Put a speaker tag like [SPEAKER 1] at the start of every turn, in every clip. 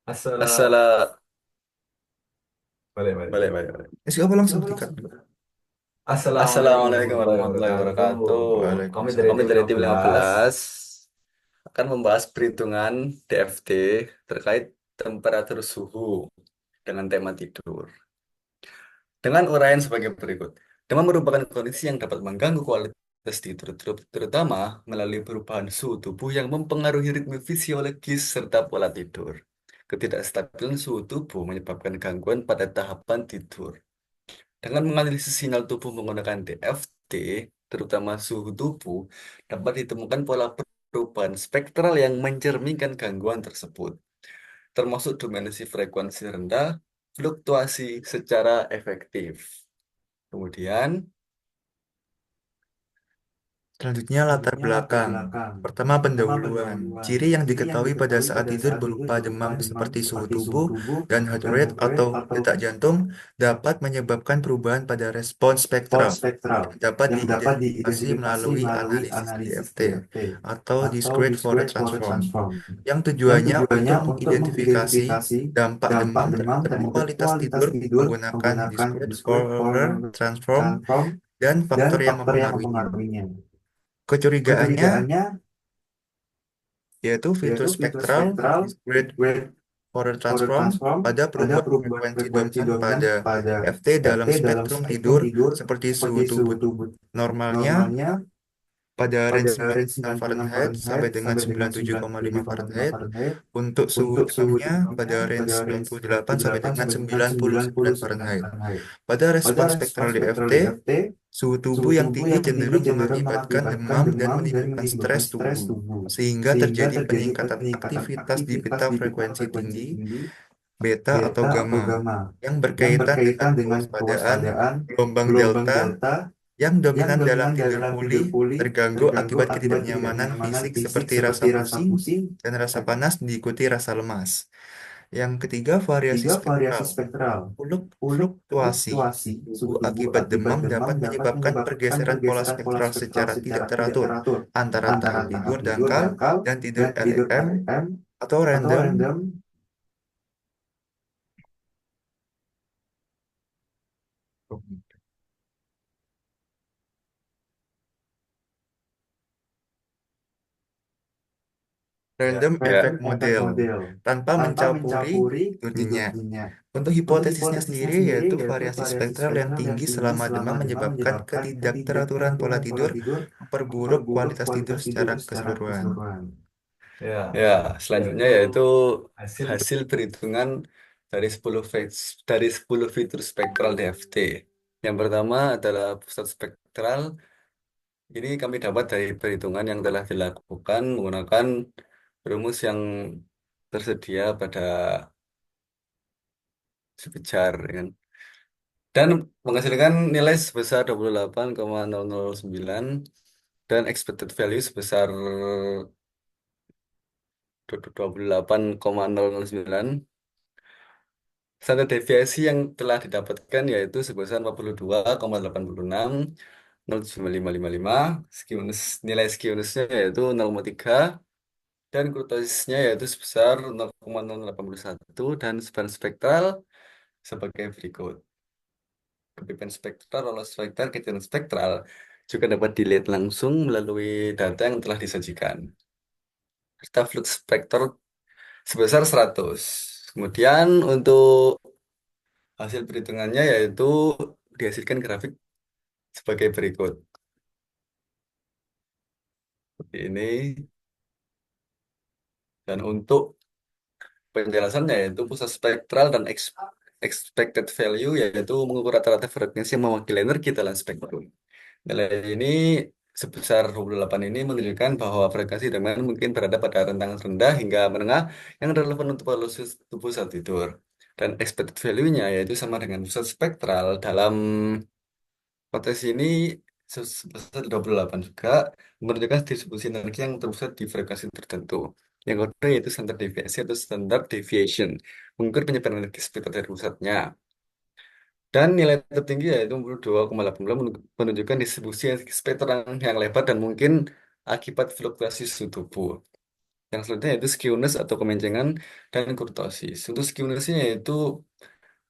[SPEAKER 1] Assalam,
[SPEAKER 2] Assalam,
[SPEAKER 1] balik, balik,
[SPEAKER 2] balik,
[SPEAKER 1] balik.
[SPEAKER 2] balik, balik.
[SPEAKER 3] Siapa langsung dikat?
[SPEAKER 1] Assalamualaikum
[SPEAKER 2] Assalamualaikum
[SPEAKER 1] warahmatullahi
[SPEAKER 2] warahmatullahi
[SPEAKER 1] wabarakatuh.
[SPEAKER 2] wabarakatuh.
[SPEAKER 1] Kami dari
[SPEAKER 3] Waalaikumsalam.
[SPEAKER 2] Kami
[SPEAKER 1] tim
[SPEAKER 2] dari tim
[SPEAKER 1] 15.
[SPEAKER 2] 15 akan membahas perhitungan DFT terkait temperatur suhu dengan tema tidur. Dengan uraian sebagai berikut. Demam merupakan kondisi yang dapat mengganggu kualitas tidur, terutama melalui perubahan suhu tubuh yang mempengaruhi ritme fisiologis serta pola tidur. Ketidakstabilan suhu tubuh menyebabkan gangguan pada tahapan tidur. Dengan menganalisis sinyal tubuh menggunakan DFT, terutama suhu tubuh, dapat ditemukan pola perubahan spektral yang mencerminkan gangguan tersebut, termasuk dimensi frekuensi rendah, fluktuasi secara efektif. Kemudian,
[SPEAKER 3] Selanjutnya latar belakang. Pertama pendahuluan. Ciri yang diketahui pada saat tidur berupa demam seperti suhu tubuh dan heart rate atau detak jantung dapat menyebabkan perubahan pada respons spektral yang dapat diidentifikasi melalui analisis DFT atau Discrete Fourier Transform yang tujuannya untuk mengidentifikasi dampak demam terhadap kualitas tidur menggunakan Discrete Fourier Transform dan faktor yang mempengaruhinya. Kecurigaannya yaitu fitur spektral discrete Fourier transform pada perubahan frekuensi dominan pada FT dalam spektrum tidur seperti suhu tubuh normalnya pada range 99 Fahrenheit sampai dengan 97,5 Fahrenheit untuk suhu demamnya pada range 98 sampai dengan 99 Fahrenheit. Pada respons spektral DFT, suhu tubuh yang tinggi cenderung mengakibatkan demam dan menimbulkan stres tubuh, sehingga terjadi peningkatan aktivitas di pita frekuensi tinggi, beta atau gamma, yang berkaitan dengan kewaspadaan gelombang delta yang dominan dalam tidur pulih terganggu akibat ketidaknyamanan fisik seperti rasa pusing dan rasa panas diikuti rasa lemas. Yang ketiga, variasi spektral. Fluktuasi suhu akibat demam dapat menyebabkan pergeseran pola spektral secara tidak teratur antara tahap tidur dangkal dan tidur REM atau random. Random
[SPEAKER 1] Ya,
[SPEAKER 3] effect model tanpa mencampuri tidur nyenyak. Untuk hipotesisnya sendiri yaitu variasi spektral yang tinggi selama demam menyebabkan ketidakteraturan pola tidur memperburuk kualitas tidur secara keseluruhan.
[SPEAKER 1] ya.
[SPEAKER 2] ya, selanjutnya yaitu
[SPEAKER 1] Hasil
[SPEAKER 2] hasil perhitungan dari 10 fitur spektral DFT. Yang pertama adalah pusat spektral. Ini kami dapat dari perhitungan yang telah dilakukan menggunakan rumus yang tersedia pada sekejar, ya kan? Dan menghasilkan nilai sebesar 28,009 dan expected value sebesar 28,009. Standar deviasi yang telah didapatkan yaitu sebesar 42,86, 0,555. Nilai skewness-nya yaitu 0,3 dan kurtosisnya yaitu sebesar 0,081 dan span spektral sebagai berikut. Kepipan spektral, roller spektral, kejadian spektral juga dapat dilihat langsung melalui data yang telah disajikan. Serta flux spektral sebesar 100. Kemudian untuk hasil perhitungannya yaitu dihasilkan grafik sebagai berikut. Seperti ini. Dan untuk penjelasannya yaitu pusat spektral dan expected value yaitu mengukur rata-rata frekuensi yang mewakili energi dalam spektrum. Nilai ini sebesar 28 ini menunjukkan bahwa frekuensi domain mungkin berada pada rentang rendah hingga menengah yang relevan untuk polusi tubuh saat tidur. Dan expected value-nya yaitu sama dengan pusat spektral dalam konteks ini sebesar 28 juga menunjukkan distribusi energi yang terpusat di frekuensi tertentu. Yang kedua yaitu standar deviasi atau standard deviation, mengukur penyebaran energi spektral dari pusatnya. Dan nilai tertinggi yaitu 22,80 menunjukkan distribusi spektrum yang lebar dan mungkin akibat fluktuasi suhu tubuh. Yang selanjutnya yaitu skewness atau kemencengan dan kurtosis. Untuk skewness-nya yaitu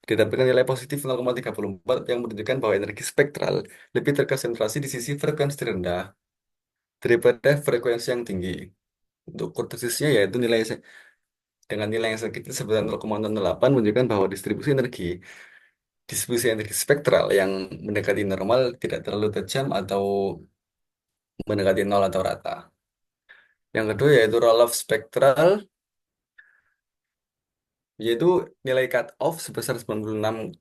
[SPEAKER 2] didapatkan nilai positif 0,34 yang menunjukkan bahwa energi spektral lebih terkonsentrasi di sisi frekuensi rendah daripada frekuensi yang tinggi. Untuk kurtosisnya yaitu dengan nilai yang sedikit sebesar 0,08 menunjukkan bahwa distribusi energi spektral yang mendekati normal tidak terlalu tajam atau mendekati nol atau rata. Yang kedua yaitu roll-off spektral, yaitu nilai cut off sebesar 96,6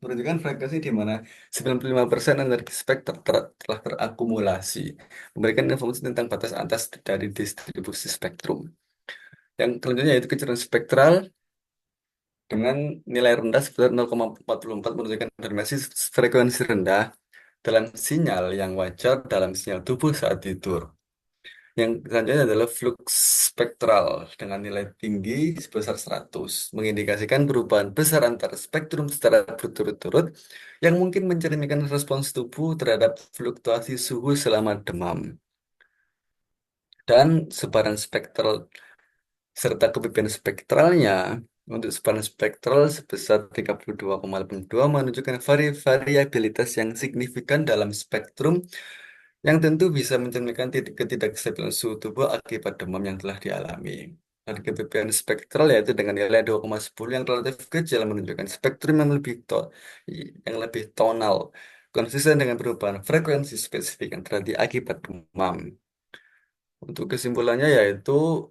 [SPEAKER 2] menunjukkan frekuensi di mana 95% energi spektral telah terakumulasi, memberikan informasi tentang batas atas dari distribusi spektrum. Yang selanjutnya yaitu kecerdasan spektral dengan nilai rendah sebesar 0,44 menunjukkan dimensi frekuensi rendah dalam sinyal yang wajar dalam sinyal tubuh saat tidur. Yang selanjutnya adalah flux spektral dengan nilai tinggi sebesar 100, mengindikasikan perubahan besar antar spektrum secara berturut-turut yang mungkin mencerminkan respons tubuh terhadap fluktuasi suhu selama demam. Dan sebaran spektral serta kebebasan spektralnya untuk sebaran spektral sebesar 32,82 menunjukkan variabilitas yang signifikan dalam spektrum yang tentu bisa mencerminkan ketidakstabilan suhu tubuh akibat demam yang telah dialami. Dan kebebasan spektral yaitu dengan nilai 2,10 yang relatif kecil menunjukkan spektrum yang lebih tonal, konsisten dengan perubahan frekuensi spesifik yang terjadi akibat demam. Untuk kesimpulannya yaitu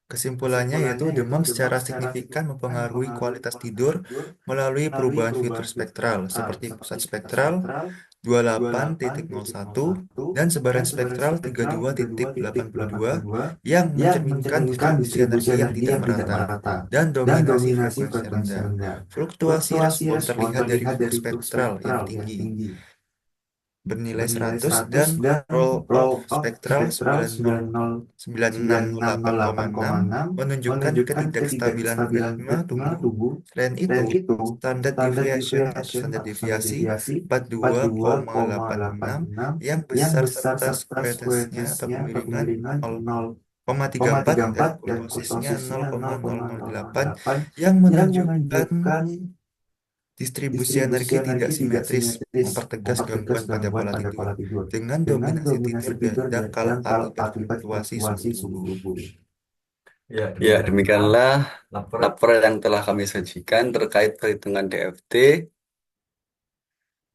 [SPEAKER 3] Kesimpulannya yaitu demam secara signifikan mempengaruhi kualitas tidur melalui perubahan fitur spektral seperti pusat spektral 28,01 dan sebaran spektral 32,82 yang mencerminkan distribusi energi yang tidak merata dan dominasi frekuensi rendah. Fluktuasi respon terlihat dari flux spektral yang tinggi bernilai 100 dan roll-off spektral 9608,6 menunjukkan ketidakstabilan ritme tubuh. Selain itu, standar deviation atau standar deviasi 42,86 yang besar serta squareness-nya atau kemiringan 0,34 dan kurtosisnya 0,008 yang menunjukkan distribusi energi tidak simetris, mempertegas gangguan pada pola tidur, dengan dominasi tidur dan dangkal akibat fluktuasi suhu tubuh.
[SPEAKER 2] ya demikianlah
[SPEAKER 1] Lapor.
[SPEAKER 2] laporan yang telah kami sajikan terkait perhitungan DFT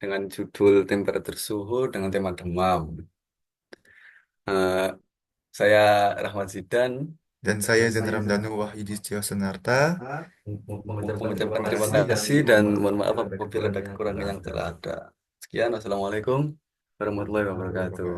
[SPEAKER 2] dengan judul temperatur suhu dengan tema demam. Eh, saya Rahmat Zidan
[SPEAKER 3] Dan saya Zen Ramdhanu Wahyudistyo Sunarta.
[SPEAKER 2] mengucapkan terima kasih dan mohon maaf apabila ada kekurangan yang telah ada. Sekian, wassalamualaikum warahmatullahi wabarakatuh.